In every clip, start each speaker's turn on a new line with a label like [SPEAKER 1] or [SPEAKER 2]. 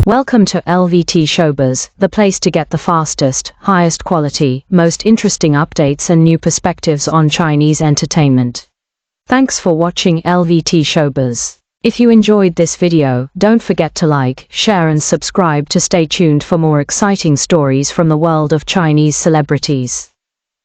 [SPEAKER 1] Welcome to LVT-SHOWBIZ, the place to get the fastest, highest quality, most interesting updates and new perspectives on Chinese entertainment. Thanks for watching LVT-SHOWBIZ. If you enjoyed this video, don't forget to like, share and subscribe to stay tuned for more exciting stories from the world of Chinese celebrities.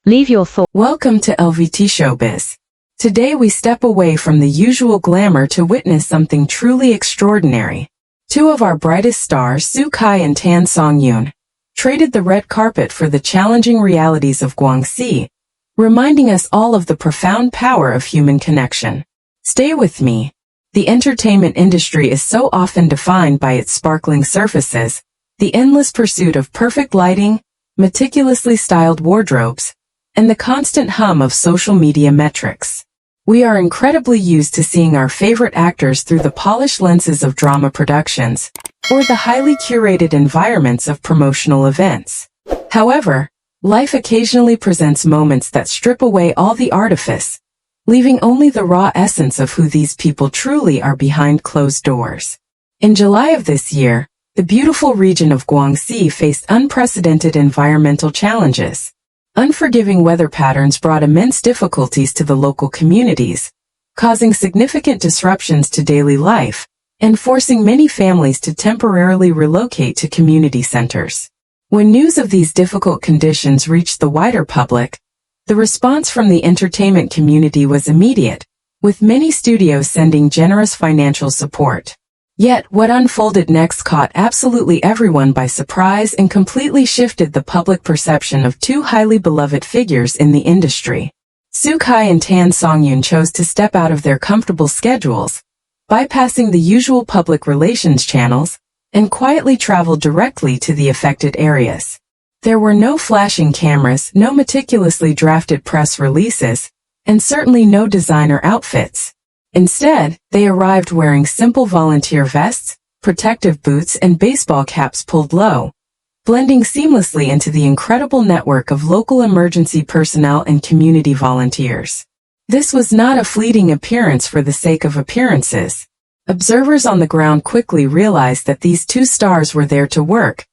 [SPEAKER 1] Leave your thoughts.
[SPEAKER 2] Welcome to LVT-SHOWBIZ. Today we step away from the usual glamour to witness something truly extraordinary. Two of our brightest stars, Su Kai and Tan Songyun, traded the red carpet for the challenging realities of Guangxi, reminding us all of the profound power of human connection. Stay with me. The entertainment industry is so often defined by its sparkling surfaces, the endless pursuit of perfect lighting, meticulously styled wardrobes, and the constant hum of social media metrics. We are incredibly used to seeing our favorite actors through the polished lenses of drama productions, or the highly curated environments of promotional events. However, life occasionally presents moments that strip away all the artifice, leaving only the raw essence of who these people truly are behind closed doors. In July of this year, the beautiful region of Guangxi faced unprecedented environmental challenges. Unforgiving weather patterns brought immense difficulties to the local communities, causing significant disruptions to daily life, and forcing many families to temporarily relocate to community centers. When news of these difficult conditions reached the wider public, the response from the entertainment community was immediate, with many studios sending generous financial support. Yet, what unfolded next caught absolutely everyone by surprise and completely shifted the public perception of two highly beloved figures in the industry. Su Kai and Tan Songyun chose to step out of their comfortable schedules, bypassing the usual public relations channels, and quietly traveled directly to the affected areas. There were no flashing cameras, no meticulously drafted press releases, and certainly no designer outfits. Instead, they arrived wearing simple volunteer vests, protective boots and baseball caps pulled low, blending seamlessly into the incredible network of local emergency personnel and community volunteers. This was not a fleeting appearance for the sake of appearances. Observers on the ground quickly realized that these two stars were there to work,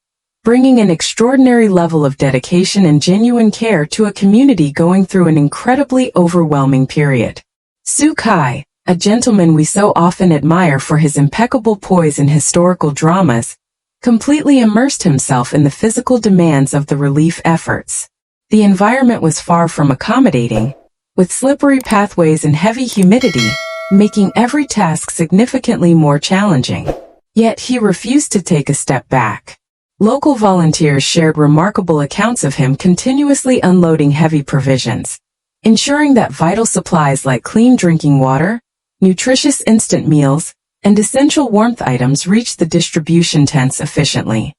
[SPEAKER 2] bringing an extraordinary level of dedication and genuine care to a community going through an incredibly overwhelming period. Su Kai, a gentleman we so often admire for his impeccable poise in historical dramas, completely immersed himself in the physical demands of the relief efforts. The environment was far from accommodating, with slippery pathways and heavy humidity, making every task significantly more challenging. Yet he refused to take a step back. Local volunteers shared remarkable accounts of him continuously unloading heavy provisions, ensuring that vital supplies like clean drinking water, nutritious instant meals, and essential warmth items reached the distribution tents efficiently.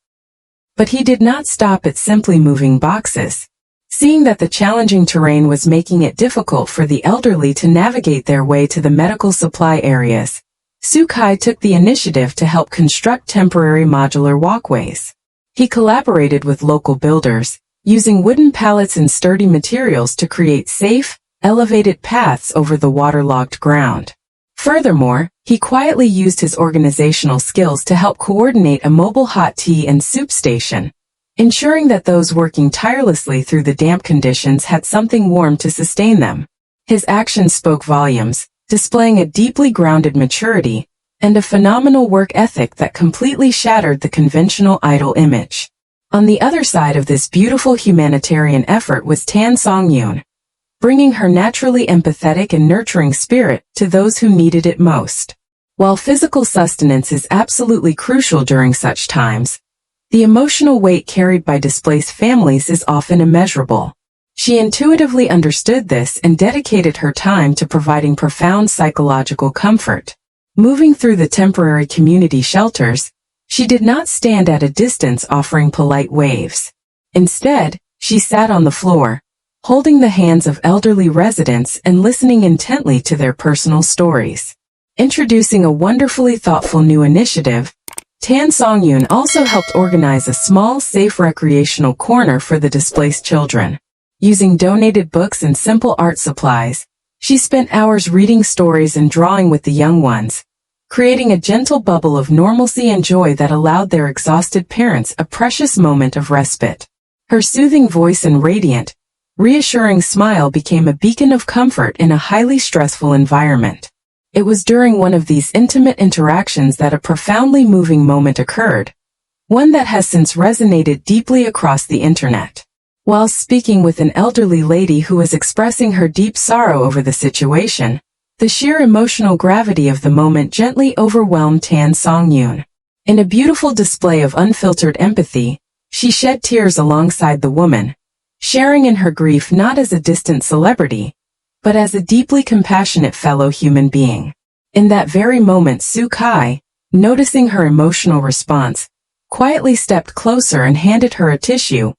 [SPEAKER 2] But he did not stop at simply moving boxes. Seeing that the challenging terrain was making it difficult for the elderly to navigate their way to the medical supply areas, Su Kai took the initiative to help construct temporary modular walkways. He collaborated with local builders, using wooden pallets and sturdy materials to create safe, elevated paths over the waterlogged ground. Furthermore, he quietly used his organizational skills to help coordinate a mobile hot tea and soup station, ensuring that those working tirelessly through the damp conditions had something warm to sustain them. His actions spoke volumes, displaying a deeply grounded maturity and a phenomenal work ethic that completely shattered the conventional idol image. On the other side of this beautiful humanitarian effort was Tan Songyun, bringing her naturally empathetic and nurturing spirit to those who needed it most. While physical sustenance is absolutely crucial during such times, the emotional weight carried by displaced families is often immeasurable. She intuitively understood this and dedicated her time to providing profound psychological comfort. Moving through the temporary community shelters, she did not stand at a distance offering polite waves. Instead, she sat on the floor, holding the hands of elderly residents and listening intently to their personal stories. Introducing a wonderfully thoughtful new initiative, Tan Songyun also helped organize a small, safe recreational corner for the displaced children. Using donated books and simple art supplies, she spent hours reading stories and drawing with the young ones, creating a gentle bubble of normalcy and joy that allowed their exhausted parents a precious moment of respite. Her soothing voice and radiant, reassuring smile became a beacon of comfort in a highly stressful environment. It was during one of these intimate interactions that a profoundly moving moment occurred, one that has since resonated deeply across the internet. While speaking with an elderly lady who was expressing her deep sorrow over the situation, the sheer emotional gravity of the moment gently overwhelmed Tan Songyun. In a beautiful display of unfiltered empathy, she shed tears alongside the woman, sharing in her grief not as a distant celebrity, but as a deeply compassionate fellow human being. In that very moment, Su Kai, noticing her emotional response, quietly stepped closer and handed her a tissue,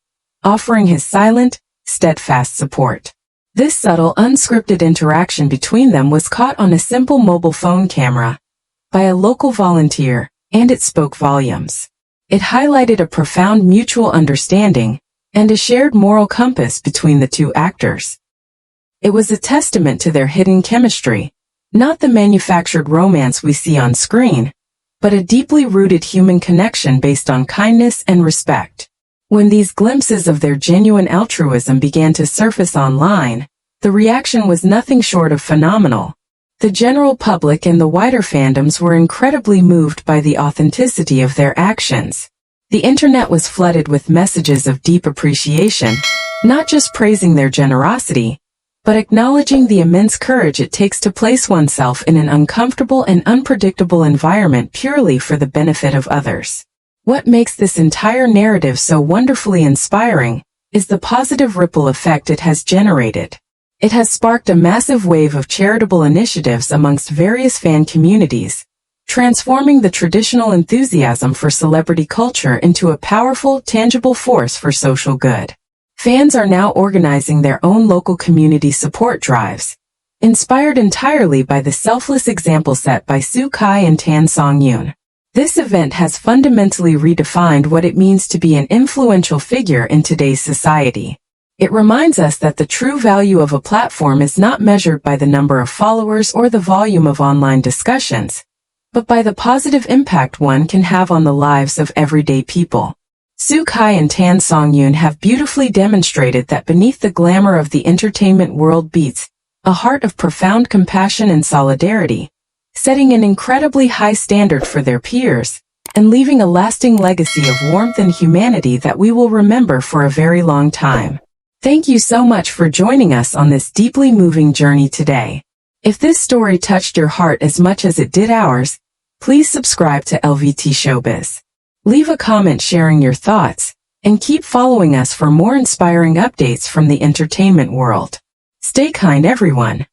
[SPEAKER 2] offering his silent, steadfast support. This subtle, unscripted interaction between them was caught on a simple mobile phone camera by a local volunteer, and it spoke volumes. It highlighted a profound mutual understanding and a shared moral compass between the two actors. It was a testament to their hidden chemistry, not the manufactured romance we see on screen, but a deeply rooted human connection based on kindness and respect. When these glimpses of their genuine altruism began to surface online, the reaction was nothing short of phenomenal. The general public and the wider fandoms were incredibly moved by the authenticity of their actions. The internet was flooded with messages of deep appreciation, not just praising their generosity, but acknowledging the immense courage it takes to place oneself in an uncomfortable and unpredictable environment purely for the benefit of others. What makes this entire narrative so wonderfully inspiring is the positive ripple effect it has generated. It has sparked a massive wave of charitable initiatives amongst various fan communities, transforming the traditional enthusiasm for celebrity culture into a powerful, tangible force for social good. Fans are now organizing their own local community support drives, inspired entirely by the selfless example set by Su Kai and Tan Songyun. This event has fundamentally redefined what it means to be an influential figure in today's society. It reminds us that the true value of a platform is not measured by the number of followers or the volume of online discussions, but by the positive impact one can have on the lives of everyday people. Su Kai and Tan Songyun have beautifully demonstrated that beneath the glamour of the entertainment world beats a heart of profound compassion and solidarity, setting an incredibly high standard for their peers, and leaving a lasting legacy of warmth and humanity that we will remember for a very long time. Thank you so much for joining us on this deeply moving journey today. If this story touched your heart as much as it did ours, please subscribe to LVT Showbiz. Leave a comment sharing your thoughts, and keep following us for more inspiring updates from the entertainment world. Stay kind, everyone.